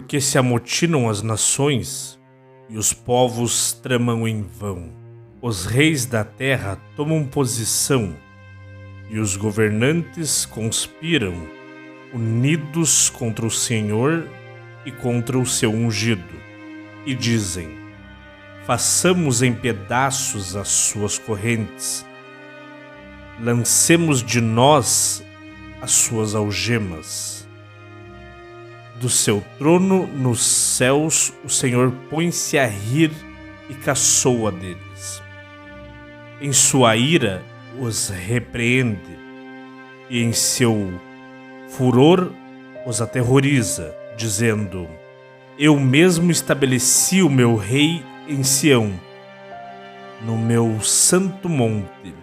Porque se amotinam as nações e os povos tramam em vão. Os reis da terra tomam posição e os governantes conspiram, unidos contra o Senhor e contra o seu ungido, e dizem: façamos em pedaços as suas correntes, lancemos de nós as suas algemas. Do seu trono nos céus o Senhor põe-se a rir e caçoa deles. Em sua ira os repreende e em seu furor os aterroriza, dizendo: eu mesmo estabeleci o meu rei em Sião, no meu santo monte.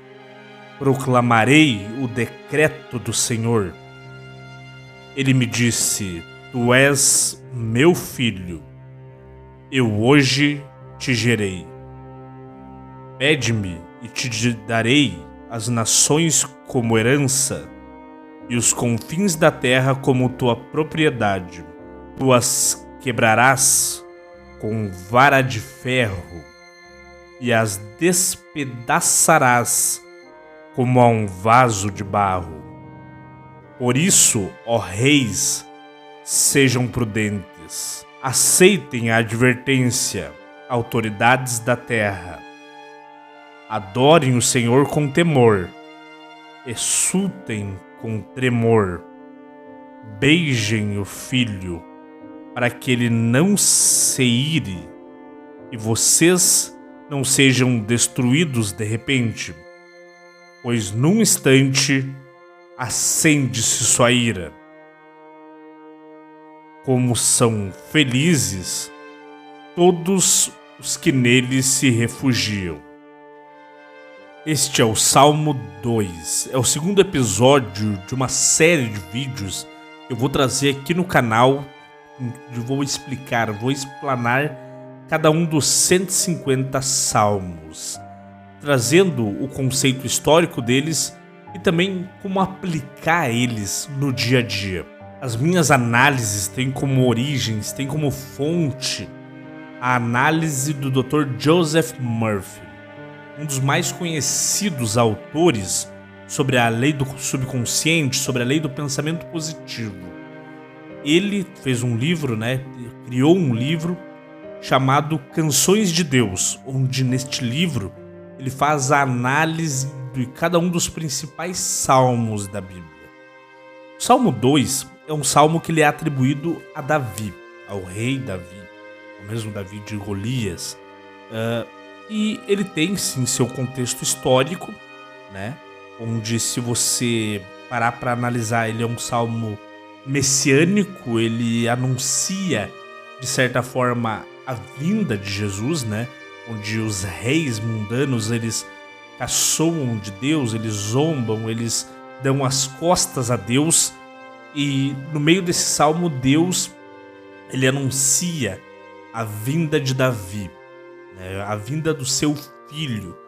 Proclamarei o decreto do Senhor. Ele me disse: tu és meu filho, eu hoje te gerei. Pede-me e te darei as nações como herança e os confins da terra como tua propriedade. Tu as quebrarás com vara de ferro e as despedaçarás como a um vaso de barro. Por isso, ó reis, sejam prudentes, aceitem a advertência, autoridades da terra. Adorem o Senhor com temor, exultem com tremor, beijem o Filho, para que ele não se ire e vocês não sejam destruídos de repente, pois num instante acende-se sua ira. Como são felizes todos os que nele se refugiam. Este é o Salmo 2. É o segundo episódio de uma série de vídeos que eu vou trazer aqui no canal. Vou explanar cada um dos 150 salmos, trazendo o conceito histórico deles e também como aplicar eles no dia a dia. As minhas análises têm como origens, têm como fonte a análise do Dr. Joseph Murphy, um dos mais conhecidos autores sobre a lei do subconsciente, sobre a lei do pensamento positivo. Ele fez um livro, criou um livro chamado Canções de Deus, onde neste livro ele faz a análise de cada um dos principais salmos da Bíblia. O Salmo 2 é um salmo que lhe é atribuído a Davi, ao rei Davi, o mesmo Davi de Golias. E ele tem sim seu contexto histórico, onde se você parar para analisar, ele é um salmo messiânico, ele anuncia de certa forma a vinda de Jesus, onde os reis mundanos eles caçoam de Deus, eles zombam, eles dão as costas a Deus. E no meio desse salmo, Deus ele anuncia a vinda de Davi, a vinda do seu filho.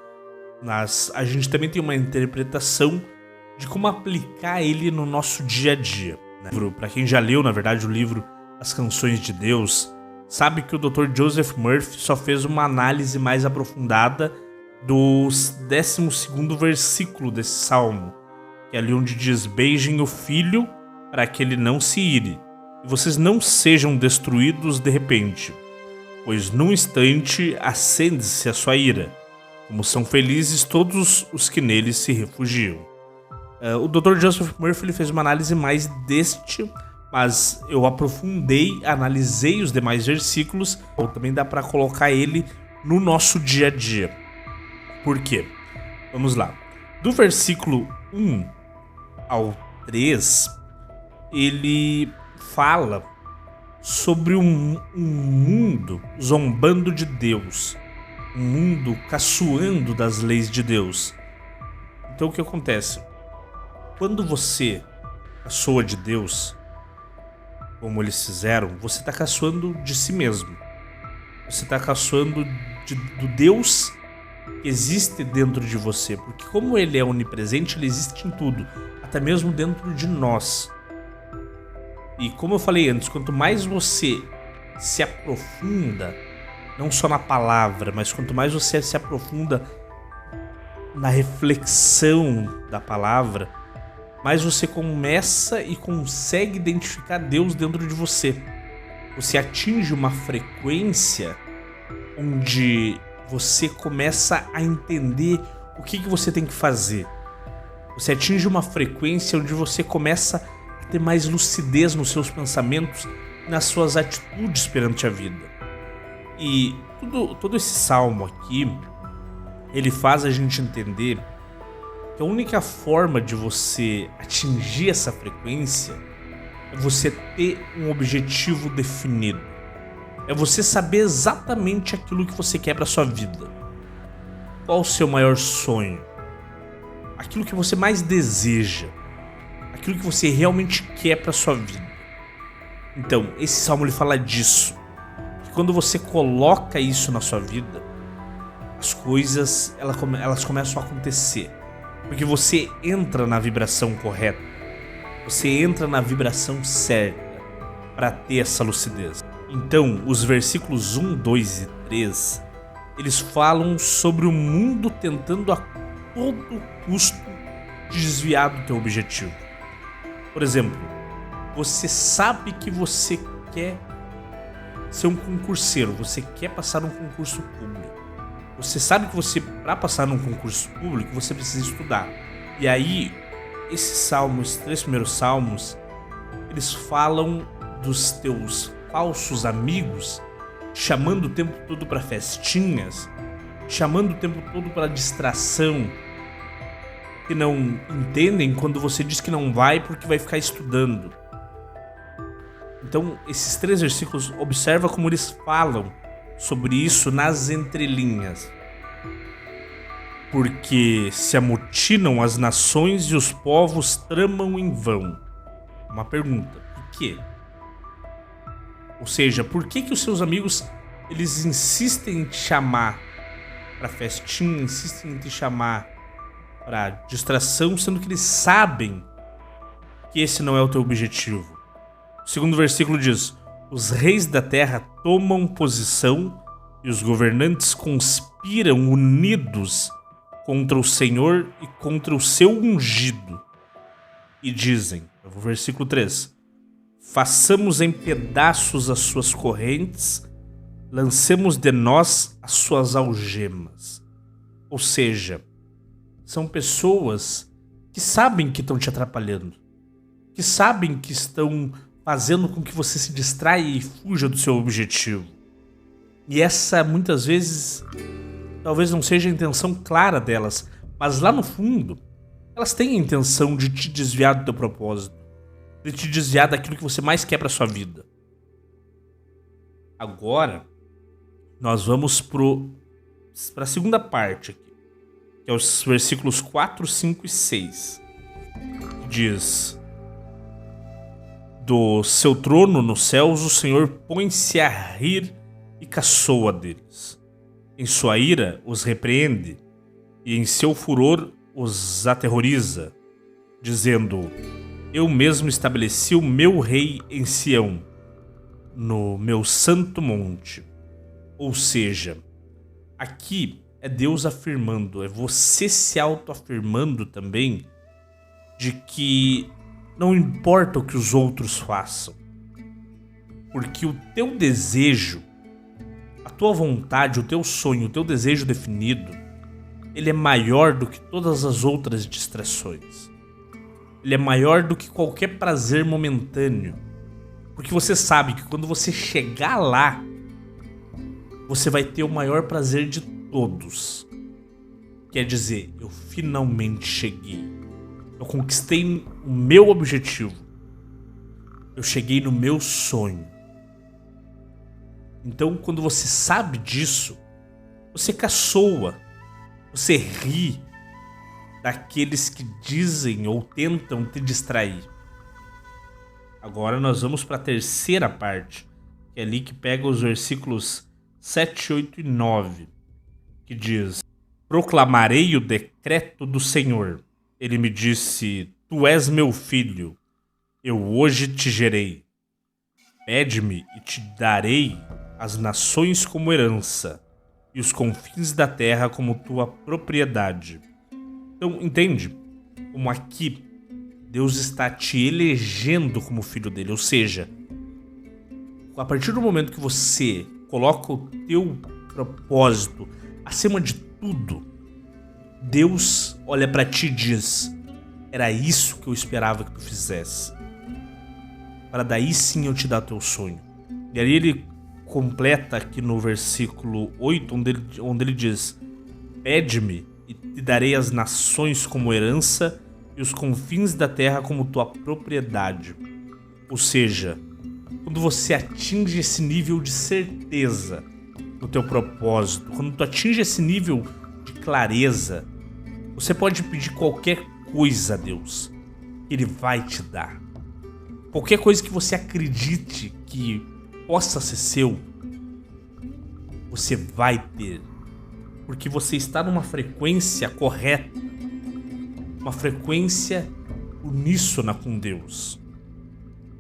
A gente também tem uma interpretação de como aplicar ele no nosso dia a dia. Para quem já leu, na verdade, o livro As Canções de Deus, sabe que o Dr. Joseph Murphy só fez uma análise mais aprofundada do 12º versículo desse salmo, que é ali onde diz: beijem o filho para que ele não se ire, e vocês não sejam destruídos de repente, pois num instante acende-se a sua ira. Como são felizes todos os que nele se refugiam. O Dr. Joseph Murphy ele fez uma análise mais deste, mas eu aprofundei, analisei os demais versículos, ou também dá para colocar ele no nosso dia a dia. Por quê? Vamos lá. Do versículo 1 ao 3, ele fala sobre um mundo zombando de Deus, um mundo caçoando das leis de Deus. Então o que acontece? Quando você caçoa de Deus, como eles fizeram, você está caçoando de si mesmo. Você está caçoando do Deus que existe dentro de você. Porque como ele é onipresente, ele existe em tudo, até mesmo dentro de nós. E como eu falei antes, quanto mais você se aprofunda, não só na palavra, mas quanto mais você se aprofunda na reflexão da palavra, mais você começa e consegue identificar Deus dentro de você. Você atinge uma frequência onde você começa a entender o que você tem que fazer. Você atinge uma frequência onde você começa a ter mais lucidez nos seus pensamentos, nas suas atitudes perante a vida. E todo esse salmo aqui, ele faz a gente entender que a única forma de você atingir essa frequência é você ter um objetivo definido. É você saber exatamente aquilo que você quer para sua vida. Qual o seu maior sonho? Aquilo que você mais deseja. Aquilo que você realmente quer para sua vida. Então, esse salmo ele fala disso. Que quando você coloca isso na sua vida, as coisas elas começam a acontecer. Porque você entra na vibração correta. Você entra na vibração certa para ter essa lucidez. Então, os versículos 1, 2 e 3, eles falam sobre o mundo tentando a todo custo desviar do teu objetivo. Por exemplo, você sabe que você quer ser um concurseiro, você quer passar num concurso público. Você sabe que para passar num concurso público, você precisa estudar. E aí, esses três primeiros salmos, eles falam dos teus falsos amigos, chamando o tempo todo para festinhas, chamando o tempo todo para distração, que não entendem quando você diz que não vai porque vai ficar estudando. Então, esses 3 versículos, observa como eles falam sobre isso nas entrelinhas. Porque se amotinam as nações e os povos tramam em vão. Uma pergunta, por quê? Ou seja, por que os seus amigos eles insistem em te chamar para festinha, insistem em te chamar para distração, sendo que eles sabem que esse não é o teu objetivo? O segundo versículo diz: os reis da terra tomam posição e os governantes conspiram unidos contra o Senhor e contra o seu ungido. E dizem, o versículo 3, façamos em pedaços as suas correntes, lancemos de nós as suas algemas. Ou seja, são pessoas que sabem que estão te atrapalhando, que sabem que estão fazendo com que você se distraia e fuja do seu objetivo. E essa, muitas vezes, talvez não seja a intenção clara delas, mas lá no fundo, elas têm a intenção de te desviar do teu propósito, de te desviar daquilo que você mais quer para sua vida. Agora, nós vamos para a segunda parte aqui, que é os versículos 4, 5 e 6. Que diz: do seu trono nos céus o Senhor põe-se a rir e caçoa deles. Em sua ira os repreende e em seu furor os aterroriza, dizendo: eu mesmo estabeleci o meu rei em Sião, no meu santo monte. Ou seja, aqui é Deus afirmando, é você se autoafirmando também, de que não importa o que os outros façam, porque o teu desejo, a tua vontade, o teu sonho, o teu desejo definido, ele é maior do que todas as outras distrações. Ele é maior do que qualquer prazer momentâneo. Porque você sabe que quando você chegar lá, você vai ter o maior prazer de todos. Quer dizer, eu finalmente cheguei. Eu conquistei o meu objetivo. Eu cheguei no meu sonho. Então, quando você sabe disso, você caçoa, você ri daqueles que dizem ou tentam te distrair. Agora nós vamos para a terceira parte, que é ali que pega os versículos 7, 8 e 9, que diz: proclamarei o decreto do Senhor. Ele me disse: tu és meu filho, eu hoje te gerei. Pede-me e te darei as nações como herança e os confins da terra como tua propriedade. Então, entende? Como aqui Deus está te elegendo como filho dele. Ou seja, a partir do momento que você coloca o teu propósito acima de tudo, Deus olha pra ti e diz: era isso que eu esperava que tu fizesse, para daí sim eu te dar teu sonho. E aí ele completa aqui no versículo 8, onde ele diz: pede-me e te darei as nações como herança e os confins da terra como tua propriedade. Ou seja, quando você atinge esse nível de certeza no teu propósito, quando tu atinge esse nível de clareza, você pode pedir qualquer coisa a Deus, Ele vai te dar. Qualquer coisa que você acredite que possa ser seu, você vai ter. Porque você está numa frequência correta, uma frequência uníssona com Deus.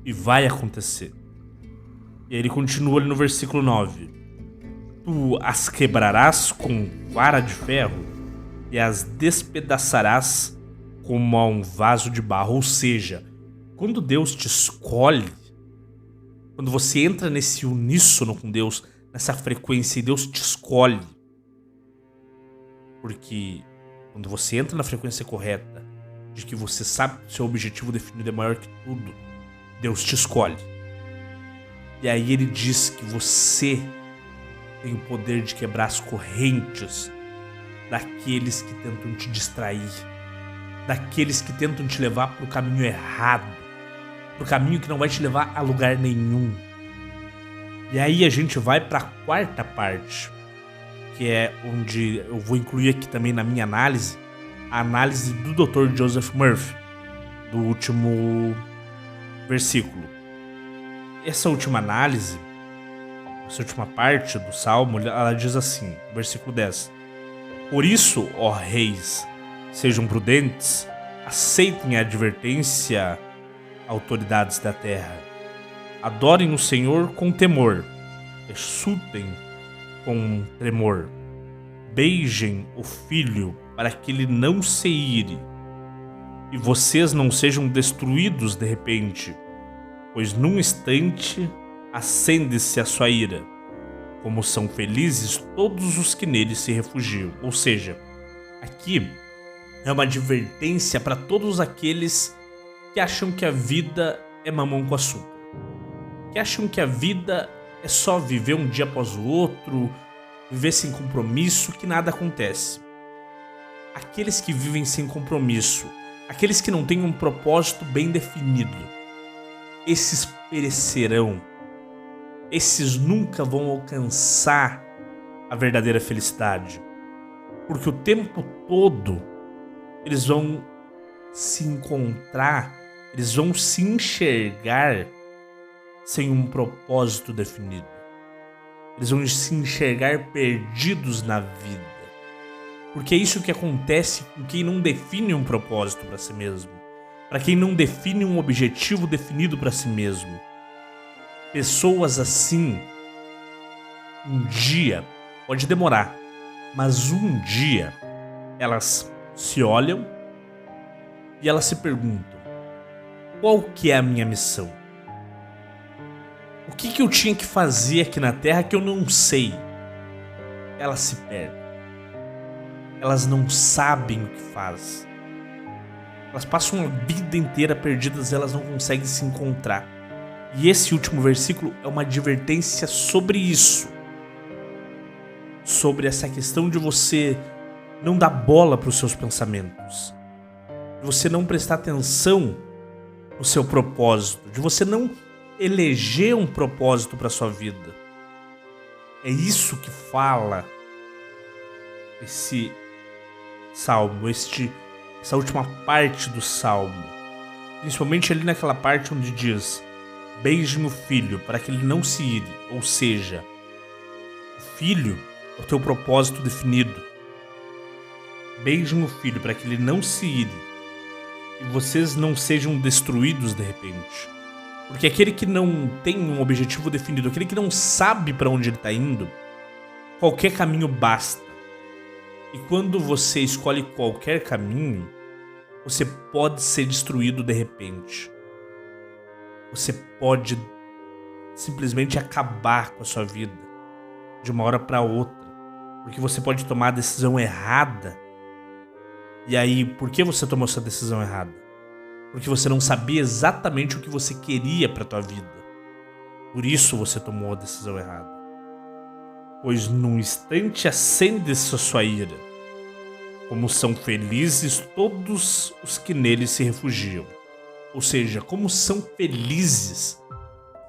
E vai acontecer. E aí ele continua ali no versículo 9. Tu as quebrarás com vara de ferro e as despedaçarás como a um vaso de barro. Ou seja, quando Deus te escolhe, quando você entra nesse uníssono com Deus, nessa frequência, e Deus te escolhe, porque quando você entra na frequência correta, de que você sabe que o seu objetivo definido é maior que tudo, Deus te escolhe. E aí ele diz que você tem o poder de quebrar as correntes daqueles que tentam te distrair, daqueles que tentam te levar para o caminho errado, para o caminho que não vai te levar a lugar nenhum. E aí a gente vai para a quarta parte, que é onde eu vou incluir aqui também na minha análise, a análise do Dr. Joseph Murphy, do último versículo. Essa última análise, essa última parte do Salmo, ela diz assim, versículo 10. Por isso, ó reis, sejam prudentes, aceitem a advertência, autoridades da terra. Adorem o Senhor com temor, exultem com tremor. Beijem o Filho para que ele não se ire e vocês não sejam destruídos de repente, pois num instante acende-se a sua ira. Como são felizes todos os que nele se refugiam. Ou seja, aqui é uma advertência para todos aqueles que acham que a vida é mamão com açúcar, que acham que a vida é só viver um dia após o outro, viver sem compromisso, que nada acontece. Aqueles que vivem sem compromisso, aqueles que não têm um propósito bem definido, esses perecerão. Esses nunca vão alcançar a verdadeira felicidade. Porque o tempo todo eles vão se encontrar, eles vão se enxergar sem um propósito definido. Eles vão se enxergar perdidos na vida. Porque é isso que acontece com quem não define um propósito para si mesmo. Para quem não define um objetivo definido para si mesmo. Pessoas assim, um dia, pode demorar, mas um dia elas se olham e elas se perguntam: qual que é a minha missão? O que eu tinha que fazer aqui na Terra que eu não sei? Elas se perdem. Elas não sabem o que faz. Elas passam a vida inteira perdidas e elas não conseguem se encontrar. E esse último versículo é uma advertência sobre isso. Sobre essa questão de você não dar bola para os seus pensamentos. De você não prestar atenção no seu propósito. De você não eleger um propósito para sua vida. É isso que fala esse salmo, essa última parte do salmo. Principalmente ali naquela parte onde diz: beije o filho para que ele não se ire. Ou seja, o filho é o teu propósito definido. Beije o filho para que ele não se ire e vocês não sejam destruídos de repente. Porque aquele que não tem um objetivo definido, aquele que não sabe para onde ele está indo, qualquer caminho basta. E quando você escolhe qualquer caminho, você pode ser destruído de repente. Você pode simplesmente acabar com a sua vida de uma hora para outra. Porque você pode tomar a decisão errada. E aí, por que você tomou essa decisão errada? Porque você não sabia exatamente o que você queria para tua vida. Por isso você tomou a decisão errada. Pois num instante acende-se a sua ira. Como são felizes todos os que nele se refugiam. Ou seja, como são felizes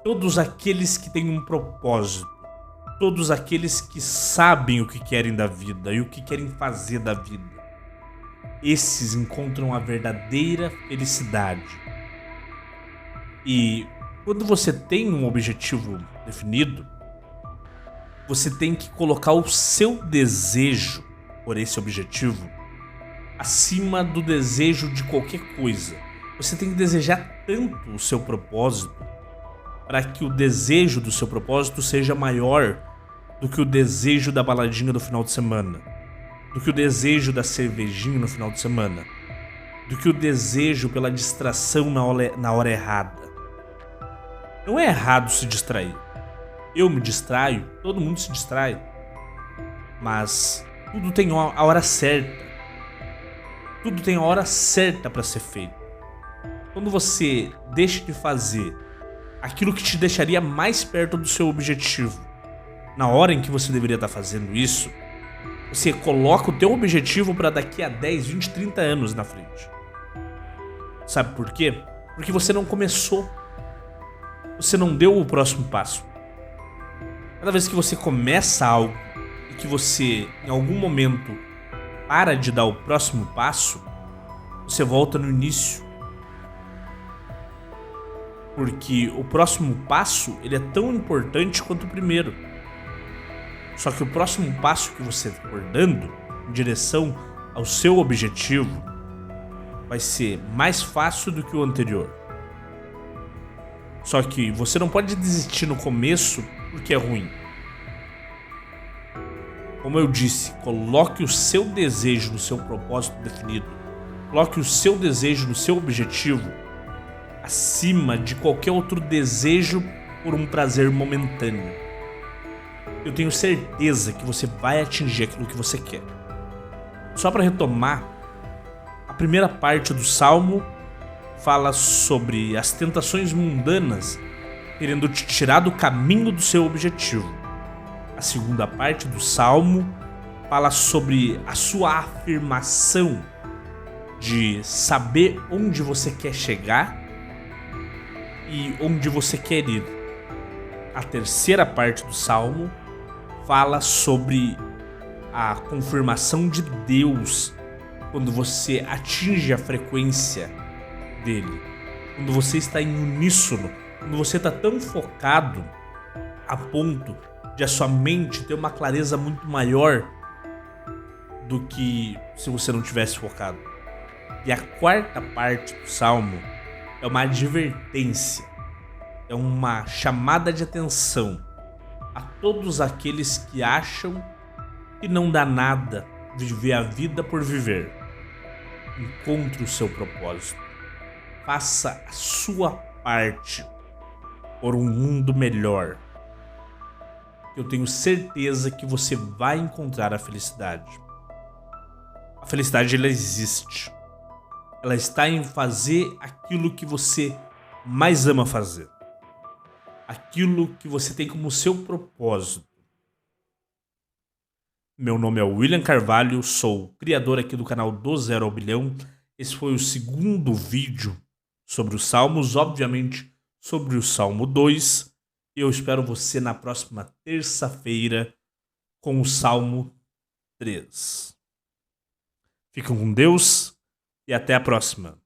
todos aqueles que têm um propósito. Todos aqueles que sabem o que querem da vida e o que querem fazer da vida. Esses encontram a verdadeira felicidade. E quando você tem um objetivo definido, você tem que colocar o seu desejo por esse objetivo acima do desejo de qualquer coisa. Você tem que desejar tanto o seu propósito para que o desejo do seu propósito seja maior do que o desejo da baladinha do final de semana, do que o desejo da cervejinha no final de semana, do que o desejo pela distração na hora errada. Não é errado se distrair. Eu me distraio, todo mundo se distrai. Mas tudo tem a hora certa. Tudo tem a hora certa para ser feito. Quando você deixa de fazer aquilo que te deixaria mais perto do seu objetivo, na hora em que você deveria estar fazendo isso, você coloca o teu objetivo para daqui a 10, 20, 30 anos na frente. Sabe por quê? Porque você não começou. Você não deu o próximo passo. Cada vez que você começa algo e que você, em algum momento, para de dar o próximo passo, você volta no início. Porque o próximo passo, ele é tão importante quanto o primeiro. Só que o próximo passo que você for dando em direção ao seu objetivo vai ser mais fácil do que o anterior. Só que você não pode desistir no começo porque é ruim. Como eu disse, coloque o seu desejo no seu propósito definido. Coloque o seu desejo no seu objetivo acima de qualquer outro desejo por um prazer momentâneo. Eu tenho certeza que você vai atingir aquilo que você quer. Só para retomar, a primeira parte do Salmo fala sobre as tentações mundanas querendo te tirar do caminho do seu objetivo. A segunda parte do Salmo fala sobre a sua afirmação de saber onde você quer chegar e onde você quer ir. A terceira parte do Salmo fala sobre a confirmação de Deus quando você atinge a frequência dele, quando você está em uníssono, quando você está tão focado a ponto de a sua mente ter uma clareza muito maior do que se você não tivesse focado. E a quarta parte do Salmo é uma advertência, é uma chamada de atenção a todos aqueles que acham que não dá nada viver a vida por viver. Encontre o seu propósito. Faça a sua parte por um mundo melhor. Eu tenho certeza que você vai encontrar a felicidade. A felicidade, ela existe. Ela está em fazer aquilo que você mais ama fazer. Aquilo que você tem como seu propósito. Meu nome é William Carvalho, sou o criador aqui do canal Do Zero ao Bilhão. Esse foi o segundo vídeo sobre os Salmos, obviamente sobre o Salmo 2. E eu espero você na próxima terça-feira com o Salmo 3. Fiquem com Deus e até a próxima.